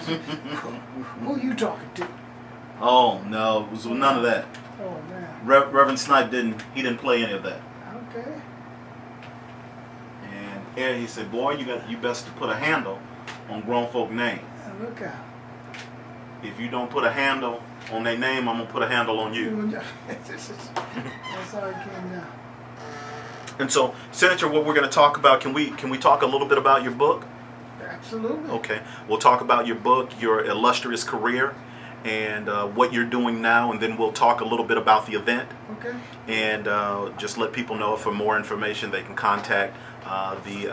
Who you talking to? Oh, no, it was none of that. Oh, man. Reverend Snipe didn't play any of that. Okay. And he said, boy, you best to put a handle on grown folk names. Look out. If you don't put a handle on their name, I'm going to put a handle on you. That's how it came down. And so, Senator, what we're going to talk about, can we talk a little bit about your book? Absolutely. Okay. We'll talk about your book, your illustrious career, and what you're doing now, and then we'll talk a little bit about the event. Okay. And just let people know for more information they can contact the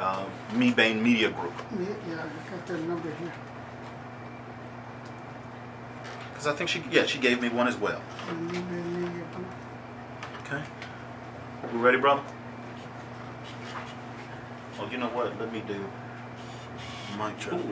Mebane Media Group. Yeah, I got that number here. Because I think she gave me one as well. Mebane Media Group. Okay. We ready, brother? Oh, you know what? Let me do mic check. Okay.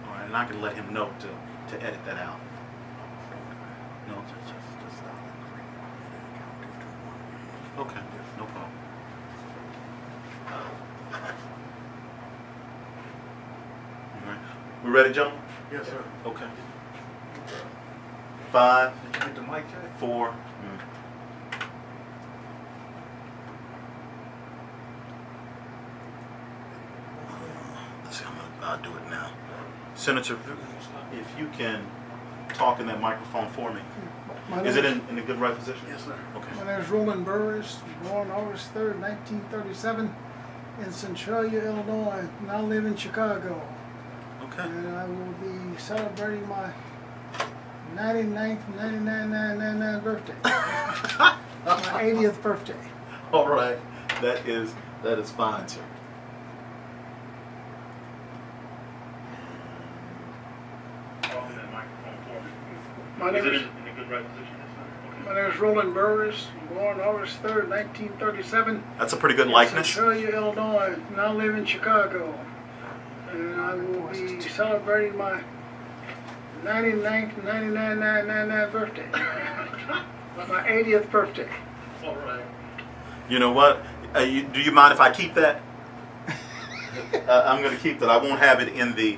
All right, and I can let him know to edit that out. No. Okay, no problem. All right. We ready, gentlemen? Yes, sir. Okay. 5, Did you get the mic check? 4. Let's see, I'll do it now. Senator, if you can talk in that microphone for me. Is it in a good right position? Yes, sir. Okay. My name is Roland Burris, born August 3rd, 1937, in Centralia, Illinois. Now live in Chicago. Okay. And I will be celebrating my 99th birthday. My 80th birthday. All right. That is fine, sir. My name is Roland Burris, born August 3rd, 1937. That's a pretty good likeness. Centralia, Illinois. Now live in Chicago. And I will be celebrating my 99th birthday. My 80th birthday. All right. You know what? Do you mind if I keep that? I'm going to keep that. I won't have it in the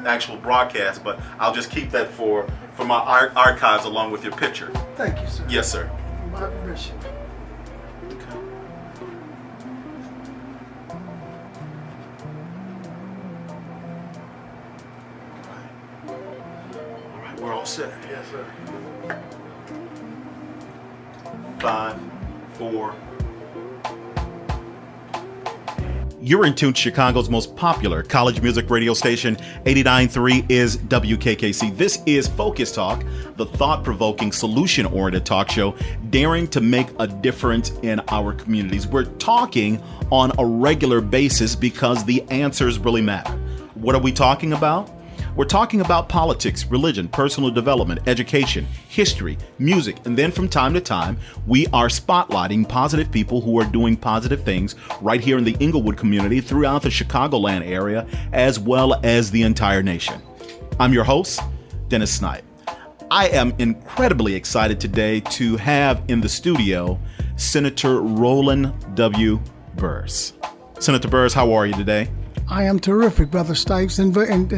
actual broadcast, but I'll just keep that for my archives along with your picture. Thank you, sir. Yes, sir. My permission. Okay. All right, we're all set. Yes, sir. 5, 4. You're in tune to Chicago's most popular college music radio station. 89.3 is WKKC. This is Focus Talk, the thought-provoking, solution-oriented talk show daring to make a difference in our communities. We're talking on a regular basis because the answers really matter. What are we talking about? We're talking about politics, religion, personal development, education, history, music, and then from time to time, we are spotlighting positive people who are doing positive things right here in the Inglewood community, throughout the Chicagoland area, as well as the entire nation. I'm your host, Dennis Snipe. I am incredibly excited today to have in the studio Senator Roland W. Burris. Senator Burris, how are you today? I am terrific, Brother Stipes, and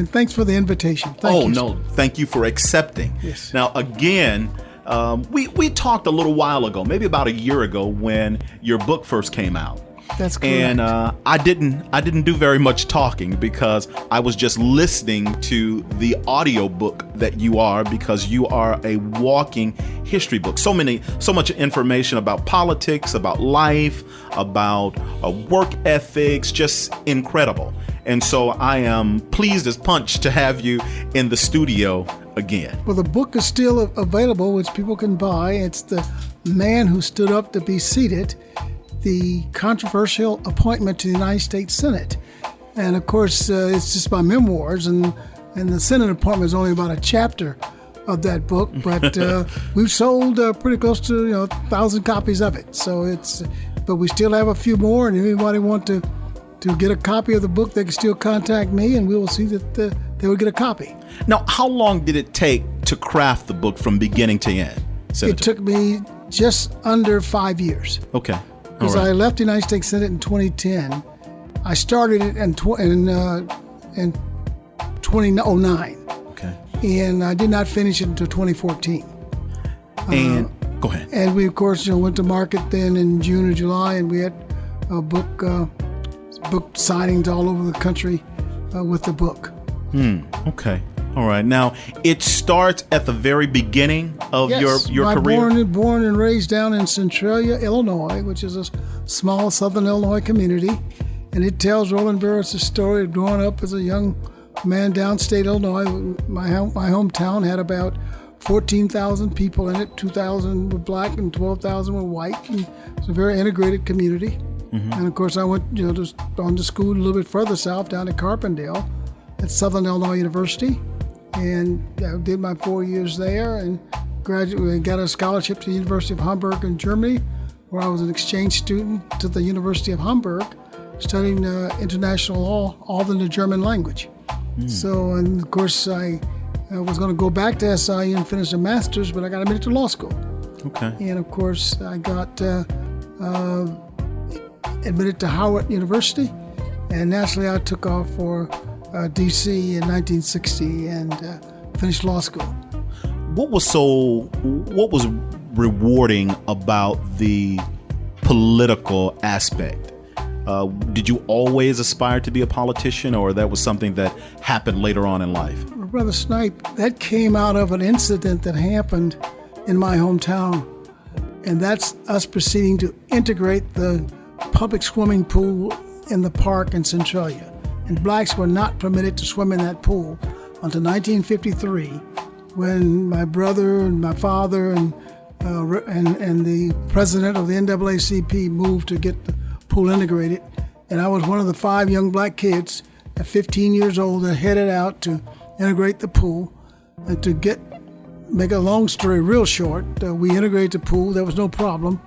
thanks for the invitation. Thank you. Thank you for accepting. Yes. Now, again, we talked a little while ago, maybe about a year ago, when your book first came out. That's correct. And I didn't do very much talking because I was just listening to the audio book that you are, because you are a walking history book. So much information about politics, about life, about work ethics, just incredible. And so I am pleased as punch to have you in the studio again. Well, the book is still available, which people can buy. It's The Man Who Stood Up to Be Seated, the controversial appointment to the United States Senate. And of course, it's just my memoirs, and the Senate appointment is only about a chapter of that book, but we've sold pretty close to 1,000 copies of it. So but we still have a few more, and if anybody want to to get a copy of the book, they can still contact me, and we will see that they will get a copy. Now, how long did it take to craft the book from beginning to end, Senator? It took me just under 5 years. Okay. Because I left the United States Senate in 2010. I started it in 2009. Okay. And I did not finish it until 2014. And go ahead. And we, of course, went to market then in June or July, and we had book signings all over the country with the book. Okay. All right. Now, it starts at the very beginning of your career? Yes, born and raised down in Centralia, Illinois, which is a small southern Illinois community. And it tells Roland Burris' story of growing up as a young man downstate Illinois. My hometown had about 14,000 people in it. 2,000 were black and 12,000 were white. And it's a very integrated community. Mm-hmm. And of course, I went on to school a little bit further south, down at Carpendale at Southern Illinois University. And I did my 4 years there and graduated and got a scholarship to the University of Hamburg in Germany, where I was an exchange student to the University of Hamburg, studying international law, all in the German language. So, and of course, I was going to go back to SIU and finish a master's, but I got admitted to law school. Okay. And of course, I got admitted to Howard University, and naturally, I took off for D.C. in 1960 and finished law school. What was rewarding about the political aspect? Did you always aspire to be a politician, or that was something that happened later on in life? Brother Snipe, that came out of an incident that happened in my hometown, and that's us proceeding to integrate the public swimming pool in the park in Centralia. And blacks were not permitted to swim in that pool until 1953, when my brother and my father and the president of the NAACP moved to get the pool integrated. And I was one of the 5 young black kids at 15 years old that headed out to integrate the pool. And to make a long story real short, we integrated the pool. There was no problem.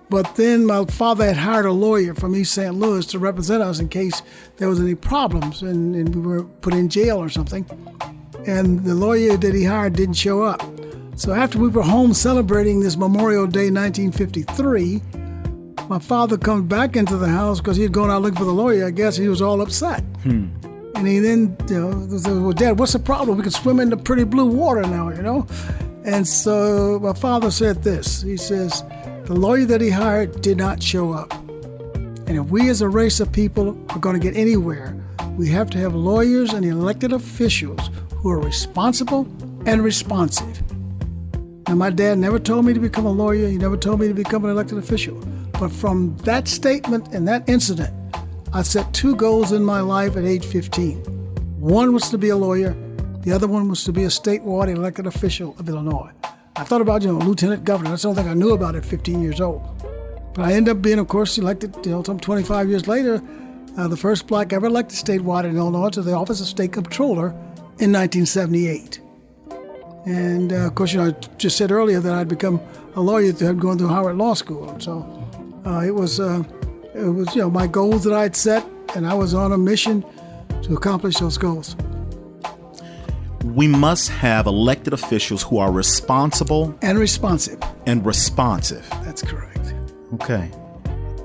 But then my father had hired a lawyer from East St. Louis to represent us in case there was any problems and we were put in jail or something. And the lawyer that he hired didn't show up. So after we were home celebrating this Memorial Day 1953, my father comes back into the house because he had gone out looking for the lawyer. I guess he was all upset. And he then said, well, Dad, what's the problem? We can swim in the pretty blue water now, And so my father said this. He says, the lawyer that he hired did not show up. And if we as a race of people are going to get anywhere, we have to have lawyers and elected officials who are responsible and responsive. Now, my dad never told me to become a lawyer. He never told me to become an elected official. But from that statement and that incident, I set 2 goals in my life at age 15. One was to be a lawyer. The other one was to be a statewide elected official of Illinois. I thought about, lieutenant governor. That's the only thing I knew about at 15 years old. But I ended up being, of course, elected, some 25 years later, the first black ever elected statewide in Illinois to the office of state comptroller in 1978. And, of course, I just said earlier that I'd become a lawyer going through Howard Law School. So it was my goals that I'd set, and I was on a mission to accomplish those goals. We must have elected officials who are responsible and responsive. That's correct. Okay.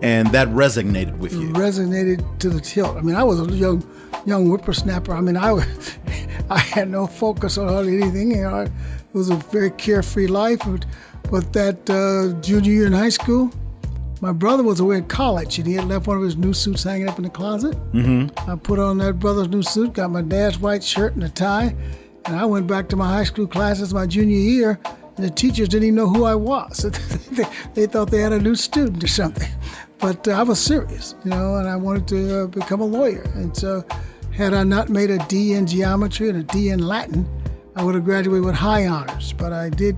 And that resonated with you? Resonated to the tilt. I mean, I was a young whippersnapper. I mean, I had no focus on hardly anything. It was a very carefree life. But that junior year in high school, my brother was away at college, and he had left one of his new suits hanging up in the closet. Mm-hmm. I put on that brother's new suit, got my dad's white shirt and a tie, and I went back to my high school classes my junior year, and the teachers didn't even know who I was. They thought they had a new student or something. But I was serious, and I wanted to become a lawyer. And so had I not made a D in geometry and a D in Latin, I would have graduated with high honors. But I did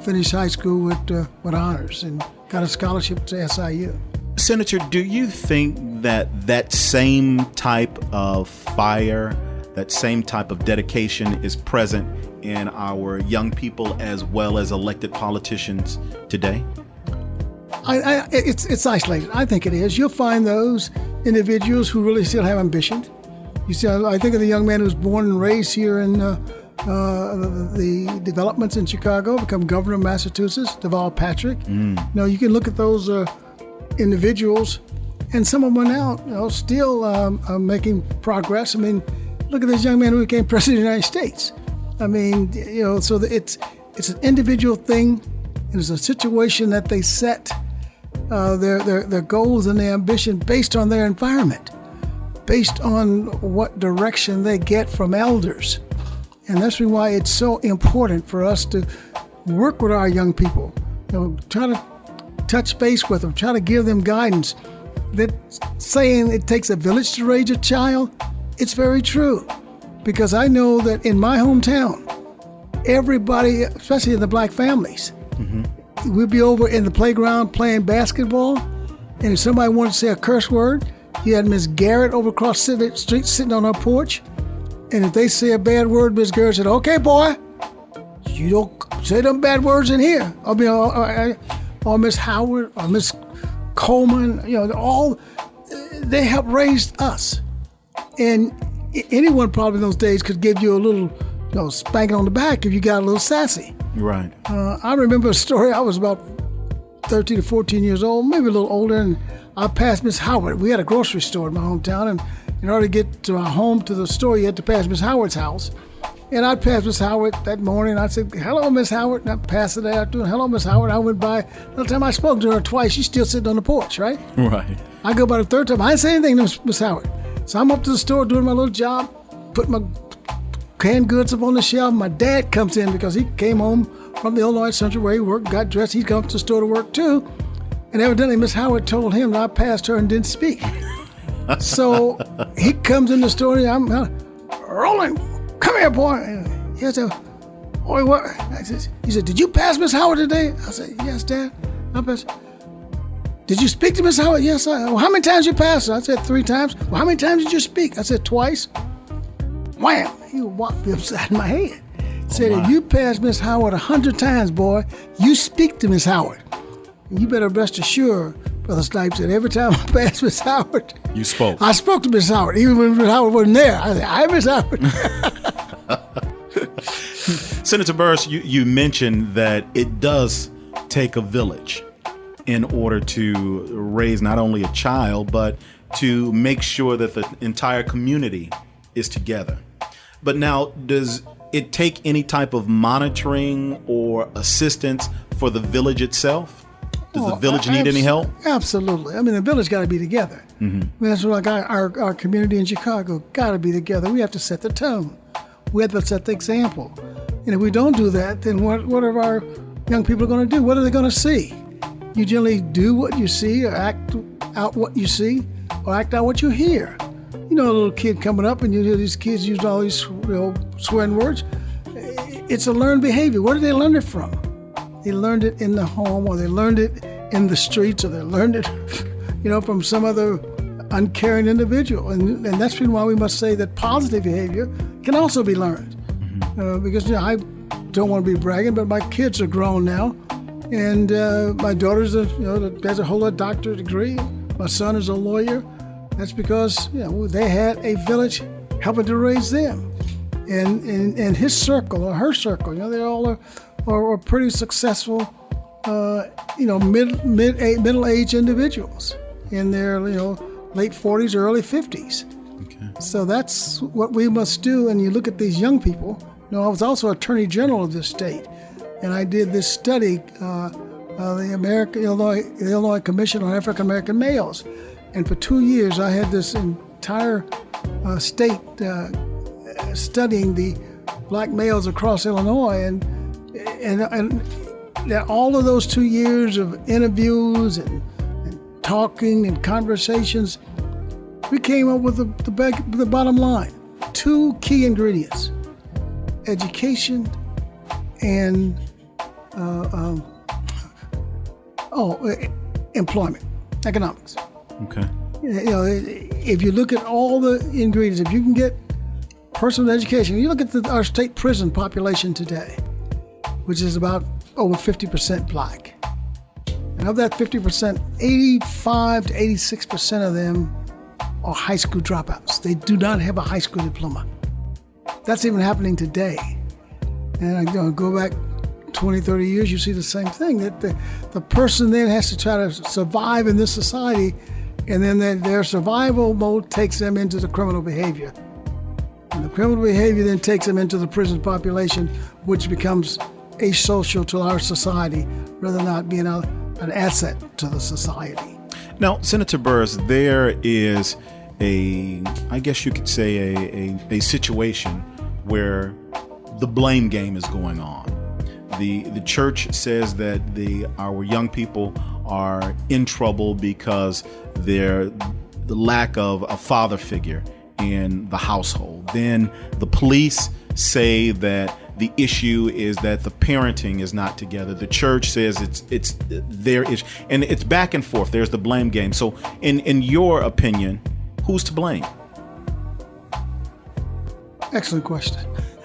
finish high school with honors and got a scholarship to SIU. Senator, do you think that same type of fire, that same type of dedication is present in our young people as well as elected politicians today? It's isolated. I think it is. You'll find those individuals who really still have ambition. You see, I think of the young man who was born and raised here in the developments in Chicago, become governor of Massachusetts, Deval Patrick. You can look at those individuals, and some of them are now, still making progress. I mean, look at this young man who became president of the United States. I mean, so it's an individual thing. It is a situation that they set their goals and their ambition based on their environment, based on what direction they get from elders. And that's why it's so important for us to work with our young people, try to touch base with them, try to give them guidance. That saying it takes a village to raise a child, it's very true. Because I know that in my hometown, everybody, especially in the black families, we'd be over in the playground playing basketball, and if somebody wanted to say a curse word, you had Miss Garrett over across the street sitting on her porch, and if they say a bad word, Miss Garrett said, "Okay, boy, you don't say them bad words in here." Or Miss Howard, or Miss Coleman, they helped raise us. And anyone probably in those days could give you a little spanking on the back if you got a little sassy. Right. I remember a story. I was about 13 or 14 years old, maybe a little older, and I passed Miss Howard. We had a grocery store in my hometown, and in order to get to our home, to the store, you had to pass Miss Howard's house. And I passed Miss Howard that morning. I said, "Hello, Miss Howard." And I passed it afternoon. "Hello, Miss Howard." I went by. The time I spoke to her twice, she's still sitting on the porch, right? Right. I go by the third time. I didn't say anything to Miss Howard. So I'm up to the store doing my little job, putting my canned goods up on the shelf. My dad comes in because he came home from the Illinois Central where he worked, got dressed. He'd come up to the store to work too. And evidently Miss Howard told him that I passed her and didn't speak. So he comes in the store and I'm, "Roland, come here, boy." He said, "Boy, what?" He said, "Did you pass Miss Howard today?" I said, "Yes, Dad, I passed." "Did you speak to Miss Howard?" "Yes, Well, how many times you passed her?" I said, 3 times. "Well, how many times did you speak?" I said, 2 Wham! He whopped me upside my head. Said, "If you pass Miss Howard 100 times, boy, you speak to Miss Howard. And you better rest assured," Brother Snipe said, "every time I pass Miss Howard, you spoke." I spoke to Miss Howard, even when Miss Howard wasn't there. I said, "Hi, Miss Howard." Senator Burris, you mentioned that it does take a village in order to raise not only a child, but to make sure that the entire community is together. But now, does it take any type of monitoring or assistance for the village itself? Does the village need any help? Absolutely. I mean, the village got to be together. I mean, that's like our community in Chicago got to be together. We have to set the tone. We have to set the example. And if we don't do that, then what are our young people going to do? What are they going to see? You generally do what you see, or act out what you see, or act out what you hear. A little kid coming up and you hear these kids use all these swearing words. It's a learned behavior. Where did they learn it from? They learned it in the home, or they learned it in the streets, or they learned it, from some other uncaring individual. And that's why we must say that positive behavior can also be learned. Because I don't want to be bragging, but my kids are grown now, and my daughter's has a whole doctorate degree. My son is a lawyer. That's because they had a village helping to raise them, and his circle or her circle. They all are pretty successful, middle-aged individuals in their late 40s or early 50s. Okay. So that's what we must do. And you look at these young people. I was also Attorney General of this state, and I did this study, the Illinois Commission on African American Males. And for 2 years, I had this entire state studying the black males across Illinois, and all of those 2 years of interviews and talking and conversations, we came up with the bottom line: 2 key ingredients: education and employment, economics. Okay. If you look at all the ingredients, if you can get personal education, you look at our state prison population today, which is about over 50% black. And of that 50%, 85 to 86% of them are high school dropouts. They do not have a high school diploma. That's even happening today. And go back 20, 30 years, you see the same thing, that the person then has to try to survive in this society, and then their survival mode takes them into the criminal behavior. And the criminal behavior then takes them into the prison population, which becomes asocial to our society rather than not being an asset to the society. Now, Senator Burris, there is I guess you could say a situation where the blame game is going on. The church says that our young people are in trouble because the lack of a father figure in the household. Then the police say that the issue is that the parenting is not together. The church says it's their issue, and it's back and forth. There's the blame game. So, in your opinion, who's to blame? Excellent question.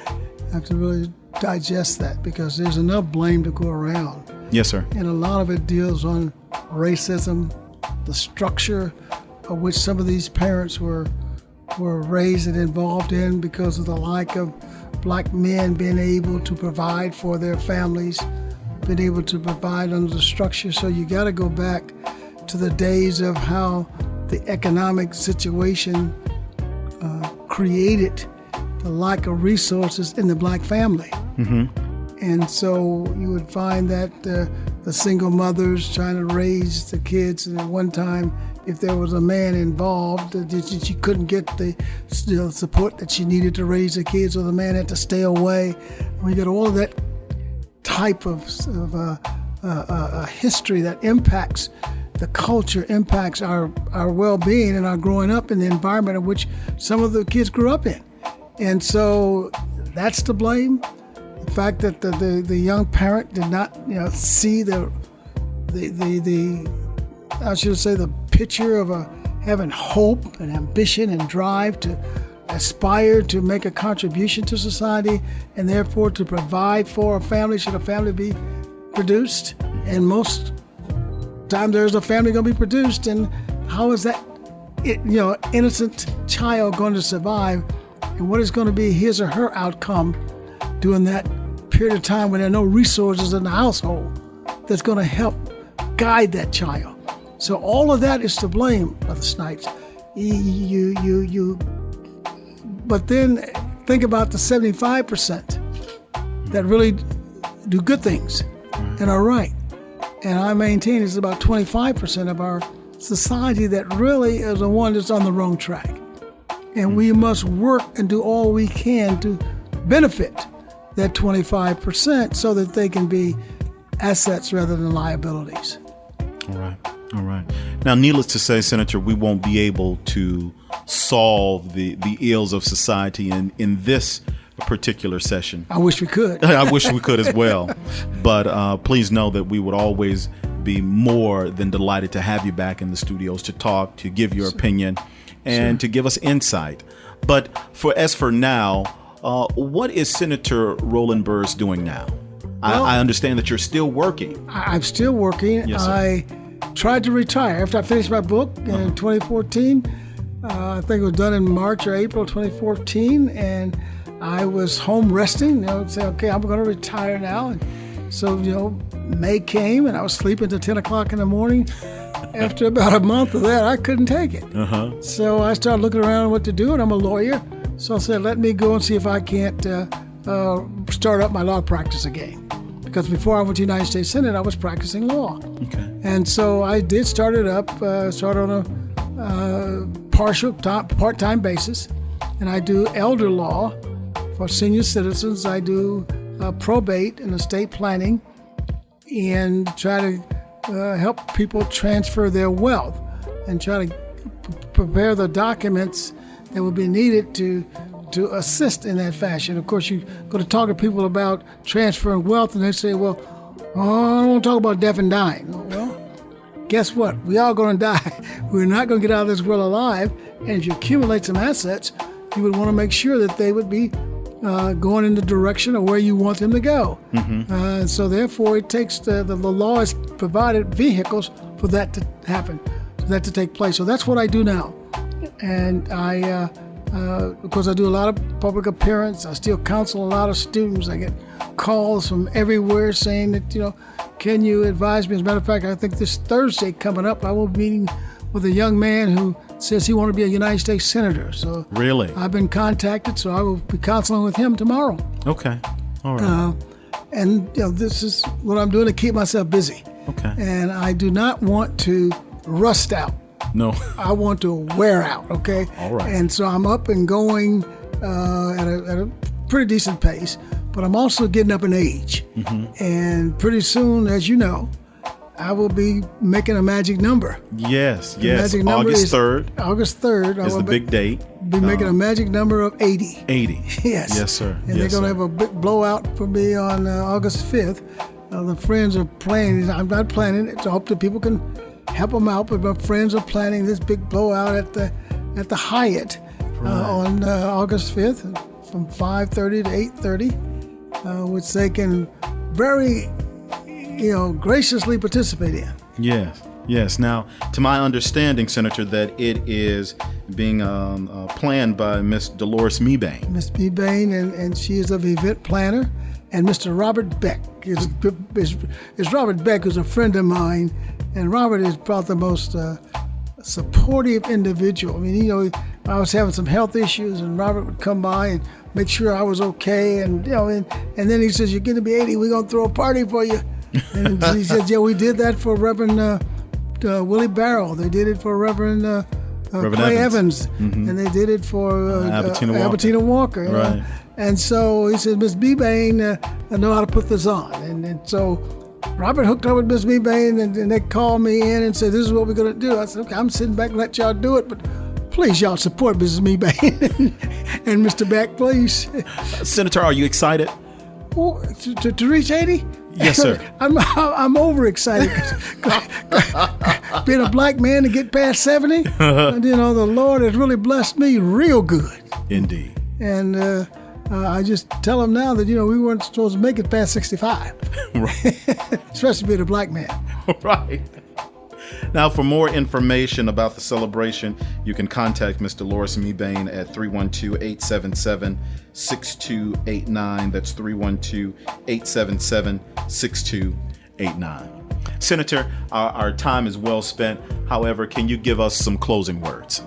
I have to really digest that because there's enough blame to go around. Yes, sir. And a lot of it deals on racism, the structure of which some of these parents were raised and involved in because of the lack of black men being able to provide for their families, being able to provide under the structure. So you got to go back to the days of how the economic situation created the lack of resources in the black family. Mm-hmm. And so you would find that the single mothers trying to raise the kids, and at one time, if there was a man involved, she couldn't get the support that she needed to raise the kids, or the man had to stay away. We got all of that type of history that impacts the culture, impacts our well-being and our growing up in the environment in which some of the kids grew up in. And so that's to blame. The fact that the young parent did not see the I should say the picture of having hope and ambition and drive to aspire to make a contribution to society, and therefore to provide for a family should a family be produced. And most times there's a family going to be produced, and how is that innocent child going to survive, and what is going to be his or her outcome during that period of time when there are no resources in the household that's going to help guide that child. So all of that is to blame, Brother Snipes. But then think about the 75% that really do good things and are right. And I maintain it's about 25% of our society that really is the one that's on the wrong track. And we must work and do all we can to benefit that 25% so that they can be assets rather than liabilities. All right. Now, needless to say, Senator, we won't be able to solve the ills of society in this particular session. I wish we could. I wish we could as well. But please know that we would always be more than delighted to have you back in the studios to talk, to give your opinion, and to give us insight. But for now, what is Senator Roland Burris doing now? Well, I understand that you're still working. I'm still working. Yes, sir. I tried to retire after I finished my book in 2014. I think it was done in March or April 2014, and I was home resting. Say, okay, I'm going to retire now. And so, May came, and I was sleeping till 10 o'clock in the morning. After about a month of that, I couldn't take it. So I started looking around what to do, and I'm a lawyer. So I said, let me go and see if I can't start up my law practice again. Because before I went to the United States Senate, I was practicing law. Okay. And so I did start it up, start on a part-time basis. And I do elder law for senior citizens. I do probate and estate planning, and try to help people transfer their wealth and try to prepare the documents that will be needed to assist in that fashion. Of course, you go to talk to people about transferring wealth, and they say, well, I don't want to talk about death and dying. Well, guess what? We all going to die. We're not going to get out of this world alive. And if you accumulate some assets, you would want to make sure that they would be going in the direction of where you want them to go. So therefore, it takes the law has provided vehicles for that to happen, for that to take place. So that's what I do now. And I, of course, I do a lot of public appearance. I still counsel a lot of students. I get calls from everywhere saying that, can you advise me? As a matter of fact, I think this Thursday coming up, I will be meeting with a young man who says he wants to be a United States Senator. So really, I've been contacted, so I will be counseling with him tomorrow. Okay, all right. And this is what I'm doing to keep myself busy. Okay. And I do not want to rust out. No. I want to wear out. Okay. All right. And so I'm up and going at a pretty decent pace, but I'm also getting up in age. And pretty soon, as you know, I will be making a magic number. Yes. The magic number August 3rd. August 3rd. Is the big date. Be making a magic number of 80. 80. Yes. Yes, sir. And they're going to have a big blowout for me on August 5th. The friends are planning. I'm not planning it, so I hope that people can help them out. But my friends are planning this big blowout at the Hyatt on August 5th from 5:30 to 8:30, which they can very graciously participate in. Yes. Now, to my understanding, Senator, that it is being planned by Miss Dolores Mebane. Miss Mebane, and she is an event planner. And Mr. Robert Beck is Robert Beck, who's a friend of mine, and Robert is probably the most supportive individual. I mean, I was having some health issues, and Robert would come by and make sure I was okay, and and then he says, "You're going to be 80. We're going to throw a party for you." And he said, "Yeah, we did that for Reverend Willie Barrow. They did it for Reverend Clay Evans, and they did it for Albertina Walker. Right. And so he said, Miss Mebane, I know how to put this on. And so Robert hooked up with Miss Mebane, and they called me in and said, this is what we're going to do. I said, okay, I'm sitting back and let y'all do it, but please, y'all support Mrs. Mebane and Mr. Beck, please. Senator, are you excited? Oh, to reach 80? Yes, sir. I'm overexcited. Being a black man to get past 70, and, the Lord has really blessed me real good. Indeed. And I just tell them now that, we weren't supposed to make it past 65. Right. Especially being a black man. Right. Now, for more information about the celebration, you can contact Ms. Dolores Mebane at 312-877-6289. That's 312-877-6289. Senator, our time is well spent. However, can you give us some closing words?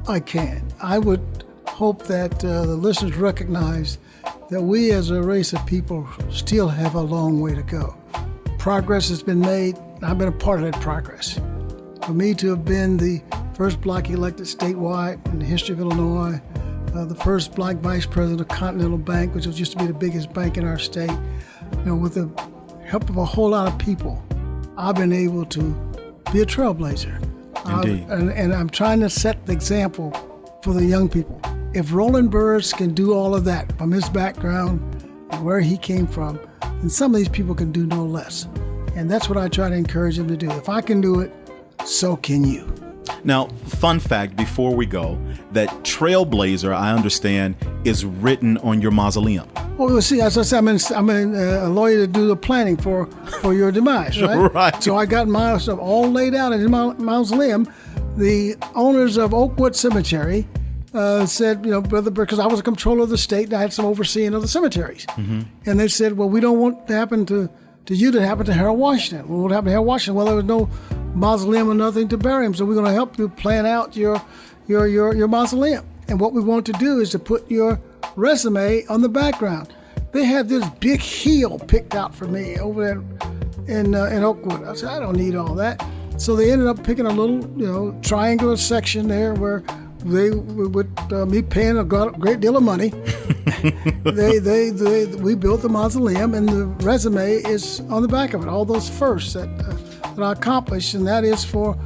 I can. I would hope that the listeners recognize that we as a race of people still have a long way to go. Progress has been made. I've been a part of that progress. For me to have been the first black elected statewide in the history of Illinois, the first black vice president of Continental Bank, which used to be the biggest bank in our state, with the help of a whole lot of people, I've been able to be a trailblazer. Indeed. And I'm trying to set the example for the young people. If Roland Burris can do all of that from his background and where he came from, then some of these people can do no less. And that's what I try to encourage them to do. If I can do it, so can you. Now, fun fact before we go, that Trailblazer, I understand, is written on your mausoleum. Well, see, as I said, I'm a lawyer to do the planning for your demise, right? Right. So I got my stuff all laid out in my mausoleum. The owners of Oakwood Cemetery said, Brother Burr, because I was a comptroller of the state and I had some overseeing of the cemeteries. And they said, well, we don't want to happen to you to happen to Harold Washington. Well, what happened to Harold Washington? Well, there was no mausoleum or nothing to bury him, so we're going to help you plan out your mausoleum. And what we want to do is to put your resume on the background. They had this big hill picked out for me over there in Oakwood. I said, I don't need all that. So they ended up picking a little, triangular section there where they with me paying a great deal of money. we built the mausoleum, and the resume is on the back of it. All those firsts that I accomplished, and that is for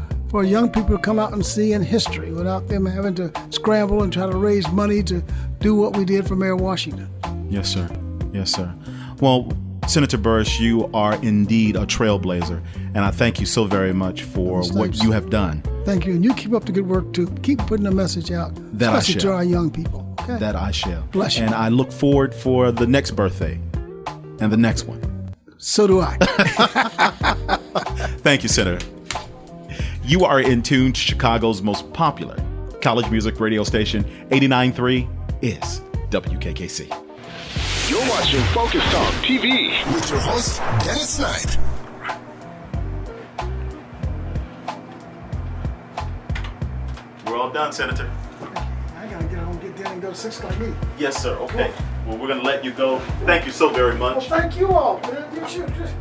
young people to come out and see in history without them having to scramble and try to raise money to do what we did for Mayor Washington. Yes, sir. Yes, sir. Well, Senator Burris, you are indeed a trailblazer, and I thank you so very much for what you have done. Thank you, and you keep up the good work too. Keep putting the message out, that especially to our young people. Okay. That I shall. Bless you. And I look forward for the next birthday and the next one. So do I. Thank you, Senator. You are in tune to Chicago's most popular college music radio station. 89.3 is WKKC. You're watching FocusTalk TV with your host, Dennis Snipe. We're all done, Senator. I gotta get home, get dinner, and go to 6 like me. Yes, sir. Okay. Well, we're going to let you go. Thank you so very Well, much. thank you all. You should just